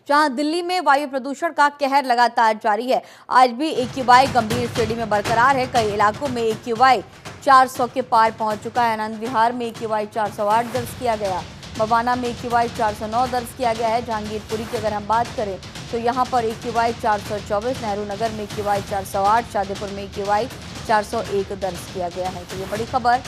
जहां दिल्ली में वायु प्रदूषण का कहर लगातार जारी है। आज भी AQI गंभीर श्रेणी में बरकरार है। कई इलाकों में AQI 400 के पार पहुंच चुका है। आनंद विहार में AQI 408 दर्ज किया गया। मवाना में AQI 409 दर्ज किया गया है। जहांगीरपुरी की अगर हम बात करें तो यहां पर AQI 424, नेहरू नगर में AQI 408, शादीपुर में AQI 401 दर्ज किया गया है। तो ये बड़ी खबर,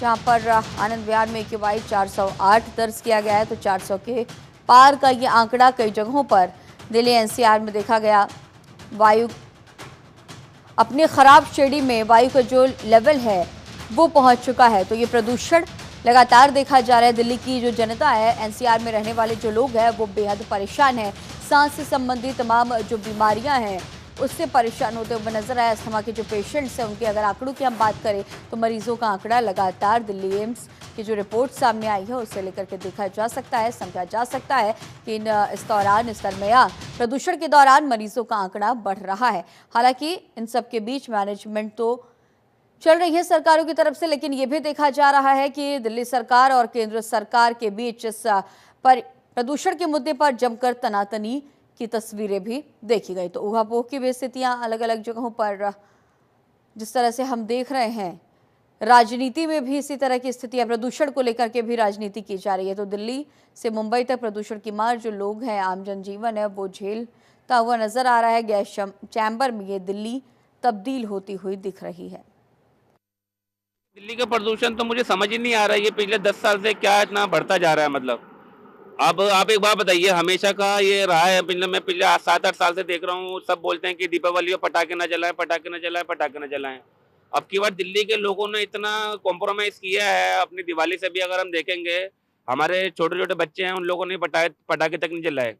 जहां पर आनंद विहार में AQI 408 दर्ज किया गया है। तो 400 के पार का ये आंकड़ा कई जगहों पर दिल्ली NCR में देखा गया। वायु अपने खराब श्रेणी में वायु का जो लेवल है वो पहुंच चुका है। तो ये प्रदूषण लगातार देखा जा रहा है। दिल्ली की जो जनता है, NCR में रहने वाले जो लोग हैं वो बेहद परेशान हैं। सांस से संबंधित तमाम जो बीमारियां हैं उससे परेशान होते हुए नजर आए। अस्थमा के जो पेशेंट्स हैं उनके अगर आंकड़ों की हम बात करें तो मरीजों का आंकड़ा लगातार दिल्ली एम्स की जो रिपोर्ट सामने आई है उससे लेकर के देखा जा सकता है, समझा जा सकता है कि इस दरमियान प्रदूषण के दौरान मरीजों का आंकड़ा बढ़ रहा है। हालांकि इन सब के बीच मैनेजमेंट तो चल रही है सरकारों की तरफ से, लेकिन ये भी देखा जा रहा है कि दिल्ली सरकार और केंद्र सरकार के बीच इस प्रदूषण के मुद्दे पर जमकर तनातनी की तस्वीरें भी देखी गई। तो ऊहापोह की भी स्थितियां अलग अलग जगहों पर जिस तरह से हम देख रहे हैं, राजनीति में भी इसी तरह की स्थितियां, प्रदूषण को लेकर के भी राजनीति की जा रही है। तो दिल्ली से मुंबई तक प्रदूषण की मार जो लोग हैं, आम जनजीवन है, वो झेलता हुआ नजर आ रहा है। गैस चैम्बर में ये दिल्ली तब्दील होती हुई दिख रही है। दिल्ली का प्रदूषण तो मुझे समझ ही नहीं आ रहा है, ये पिछले 10 साल से क्या इतना बढ़ता जा रहा है। मतलब अब आप एक बात बताइए, हमेशा का ये रहा है, मैं पिछले 7-8 साल से देख रहा हूँ, सब बोलते हैं कि दीपावली में पटाखे न जलाएं, पटाखे न जलाएं, पटाखे न जलाएं। अब की बार दिल्ली के लोगों ने इतना कॉम्प्रोमाइज किया है अपनी दिवाली से भी। अगर हम देखेंगे, हमारे छोटे छोटे बच्चे हैं, उन लोगों ने पटाखे तक नहीं जलाए।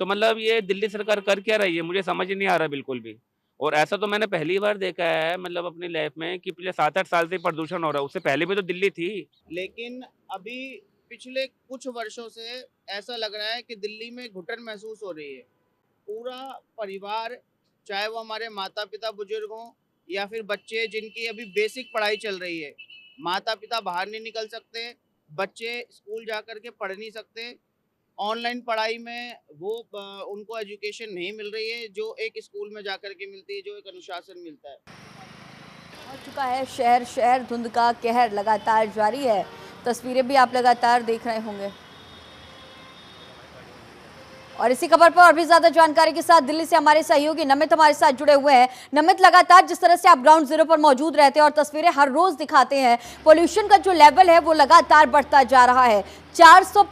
तो मतलब ये दिल्ली सरकार कर क्या रही है, मुझे समझ ही नहीं आ रहा बिल्कुल भी। और ऐसा तो मैंने पहली बार देखा है मतलब अपनी लाइफ में कि पिछले 7-8 साल से प्रदूषण हो रहा है। उससे पहले भी तो दिल्ली थी। लेकिन अभी पिछले कुछ वर्षों से ऐसा लग रहा है कि दिल्ली में घुटन महसूस हो रही है। पूरा परिवार, चाहे वो हमारे माता पिता बुजुर्ग हों या फिर बच्चे जिनकी अभी बेसिक पढ़ाई चल रही है, माता पिता बाहर नहीं निकल सकते, बच्चे स्कूल जा कर के पढ़ नहीं सकते। ऑनलाइन पढ़ाई में वो उनको एजुकेशन नहीं मिल रही है जो एक स्कूल में जा कर के मिलती है, जो एक अनुशासन मिलता है। हो चुका है शहर शहर धुंध का कहर लगातार जारी है। तस्वीरें भी आप लगातार देख रहे होंगे। और इसी खबर पर और भी ज्यादा जानकारी के साथ दिल्ली से हमारे सहयोगी नमित हमारे साथ जुड़े हुए हैं। नमित, लगातार जिस तरह से आप ग्राउंड जीरो पर मौजूद रहते हैं और तस्वीरें हर रोज दिखाते हैं, पोल्यूशन का जो लेवल है वो लगातार बढ़ता जा रहा है। 400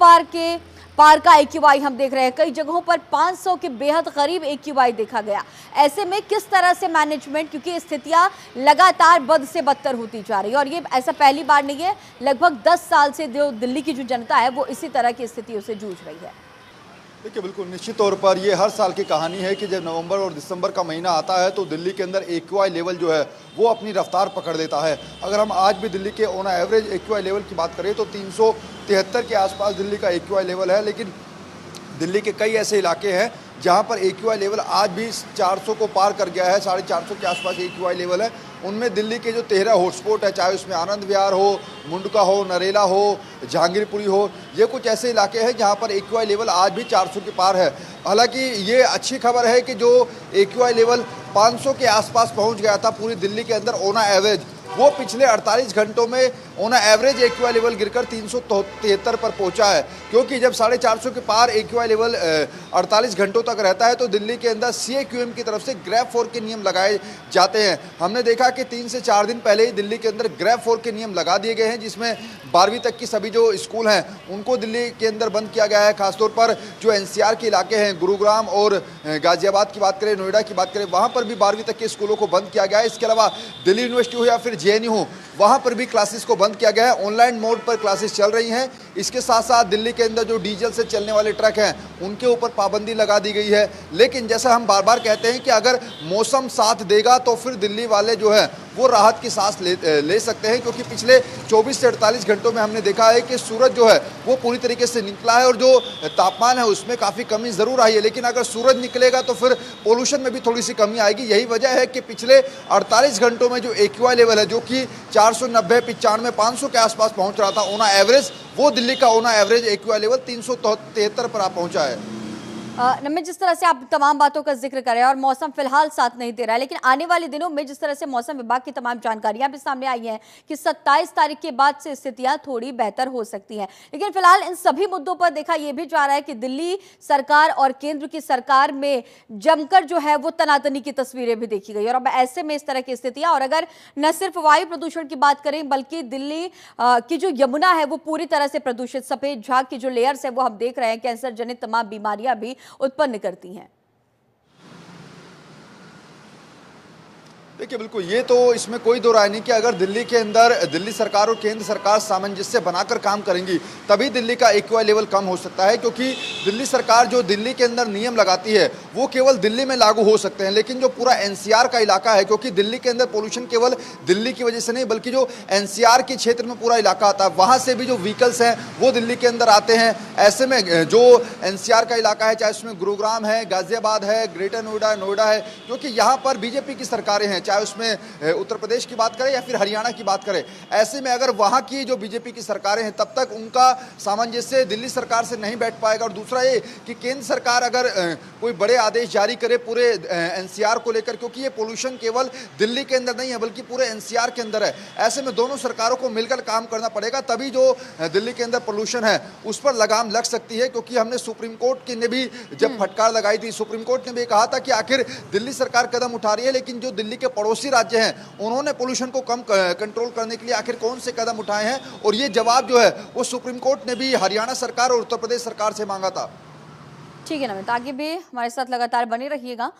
पार का AQI हम देख रहे हैं। कई जगहों पर 500 के बेहद करीब AQI देखा गया। ऐसे में किस तरह से मैनेजमेंट, क्योंकि स्थितियां लगातार बद से बदतर होती जा रही है और ये ऐसा पहली बार नहीं है, लगभग 10 साल से जो दिल्ली की जो जनता है वो इसी तरह की स्थितियों से जूझ रही है। देखिए, बिल्कुल निश्चित तौर पर ये हर साल की कहानी है कि जब नवंबर और दिसंबर का महीना आता है तो दिल्ली के अंदर AQI लेवल जो है वो अपनी रफ्तार पकड़ लेता है। अगर हम आज भी दिल्ली के ऑन एवरेज AQI लेवल की बात करें तो 373 के आसपास दिल्ली का AQI लेवल है। लेकिन दिल्ली के कई ऐसे इलाके हैं जहां पर AQI लेवल आज भी 400 को पार कर गया है। 450 के आसपास AQI लेवल है। उनमें दिल्ली के जो 13 हॉटस्पॉट है, चाहे उसमें आनंद विहार हो, मुंडका हो, नरेला हो, जहांगीरपुरी हो, ये कुछ ऐसे इलाके हैं जहां पर AQI लेवल आज भी 400 के पार है। हालांकि ये अच्छी खबर है कि जो AQI लेवल 500 के आसपास पहुंच गया था पूरी दिल्ली के अंदर ऑन एवरेज, वो पिछले 48 घंटों में ऑन एवरेज AQI लेवल गिरकर 373 पर पहुंचा है। क्योंकि जब 450 के पार AQI लेवल 48 घंटों तक रहता है तो दिल्ली के अंदर CAQM की तरफ से ग्रैब 4 के नियम लगाए जाते हैं। हमने देखा कि 3 से 4 दिन पहले ही दिल्ली के अंदर ग्रैब 4 के नियम लगा दिए गए हैं, जिसमें 12वीं तक की सभी जो स्कूल हैं उनको दिल्ली के अंदर बंद किया गया है। खासतौर पर जो NCR के इलाके हैं, गुरुग्राम और गाजियाबाद की बात करें, नोएडा की बात करें, वहाँ पर भी 12वीं तक के स्कूलों को बंद किया गया है। इसके अलावा दिल्ली यूनिवर्सिटी हो या फिर JNU हो, वहाँ पर भी क्लासेस को बंद किया गया है। ऑनलाइन मोड पर क्लासेस चल रही हैं। इसके साथ साथ दिल्ली के अंदर जो डीजल से चलने वाले ट्रक हैं उनके ऊपर पाबंदी लगा दी गई है। लेकिन जैसा हम बार बार कहते हैं कि अगर मौसम साथ देगा तो फिर दिल्ली वाले जो है वो राहत की सांस ले सकते हैं। क्योंकि पिछले 24 से 48 घंटों में हमने देखा है कि सूरज जो है वो पूरी तरीके से निकला है और जो तापमान है उसमें काफ़ी कमी ज़रूर आई है। लेकिन अगर सूरज निकलेगा तो फिर पोल्यूशन में भी थोड़ी सी कमी आएगी। यही वजह है कि पिछले 48 घंटों में जो AQI लेवल है, जो कि 490, 95, 500 के आसपास पहुंच रहा था ऑन एवरेज, वो दिल्ली का ऑन एवरेज AQI लेवल 373 पर आ पहुंचा है। नमित, जिस तरह से आप तमाम बातों का जिक्र कर रहे हैं और मौसम फिलहाल साथ नहीं दे रहा है, लेकिन आने वाले दिनों में जिस तरह से मौसम विभाग की तमाम जानकारियां भी सामने आई हैं कि 27 तारीख के बाद से स्थितियां थोड़ी बेहतर हो सकती हैं, लेकिन फिलहाल इन सभी मुद्दों पर देखा यह भी जा रहा है कि दिल्ली सरकार और केंद्र की सरकार में जमकर जो है वो तनातनी की तस्वीरें भी देखी गई। और अब ऐसे में इस तरह की स्थितियां, और अगर न सिर्फ वायु प्रदूषण की बात करें बल्कि दिल्ली की जो यमुना है वो पूरी तरह से प्रदूषित, सफेद झाग की जो लेयर्स है वो हम देख रहे हैं कैंसर जनित तमाम बीमारियां भी उत्पन्न करती हैं। देखिए बिल्कुल, ये तो इसमें कोई दो राय नहीं कि अगर दिल्ली के अंदर दिल्ली सरकार और केंद्र सरकार सामंजस्य बनाकर काम करेंगी तभी दिल्ली का एक्यूआई लेवल कम हो सकता है, क्योंकि दिल्ली सरकार जो दिल्ली के अंदर नियम लगाती है वो केवल दिल्ली में लागू हो सकते हैं, लेकिन जो पूरा एनसीआर का इलाका है, क्योंकि दिल्ली के अंदर पोल्यूशन केवल दिल्ली की वजह से नहीं बल्कि जो एनसीआर के क्षेत्र में पूरा इलाका आता है वहाँ से भी जो व्हीकल्स हैं वो दिल्ली के अंदर आते हैं। ऐसे में जो एनसीआर का इलाका है, चाहे उसमें गुरुग्राम है, गाजियाबाद है, ग्रेटर नोएडा, नोएडा है, क्योंकि यहाँ पर बीजेपी की सरकारें हैं, चाहे उसमें उत्तर प्रदेश की बात करें या फिर हरियाणा की बात करें। ऐसे में अगर वहां की जो बीजेपी की सरकारें हैं तब तक उनका सामंजस्य दिल्ली सरकार से नहीं बैठ पाएगा। और दूसरा ये कि केंद्र सरकार अगर कोई बड़े आदेश जारी करे पूरे एनसीआर को लेकर, क्योंकि ये पोल्यूशन केवल दिल्ली के अंदर नहीं है बल्कि पूरे एनसीआर के अंदर है, ऐसे में दोनों सरकारों को मिलकर काम करना पड़ेगा, तभी जो दिल्ली के अंदर पोल्यूशन है उस पर लगाम लग सकती है। क्योंकि हमने सुप्रीम कोर्ट ने भी जब फटकार लगाई थी, सुप्रीम कोर्ट ने भी कहा था कि आखिर दिल्ली सरकार कदम उठा रही है, लेकिन जो दिल्ली के पड़ोसी राज्य हैं उन्होंने पोल्यूशन को कम कंट्रोल करने के लिए आखिर कौन से कदम उठाए हैं, और ये जवाब जो है वो सुप्रीम कोर्ट ने भी हरियाणा सरकार और उत्तर प्रदेश सरकार से मांगा था। ठीक है नमित, आगे भी हमारे साथ लगातार बने रहिएगा।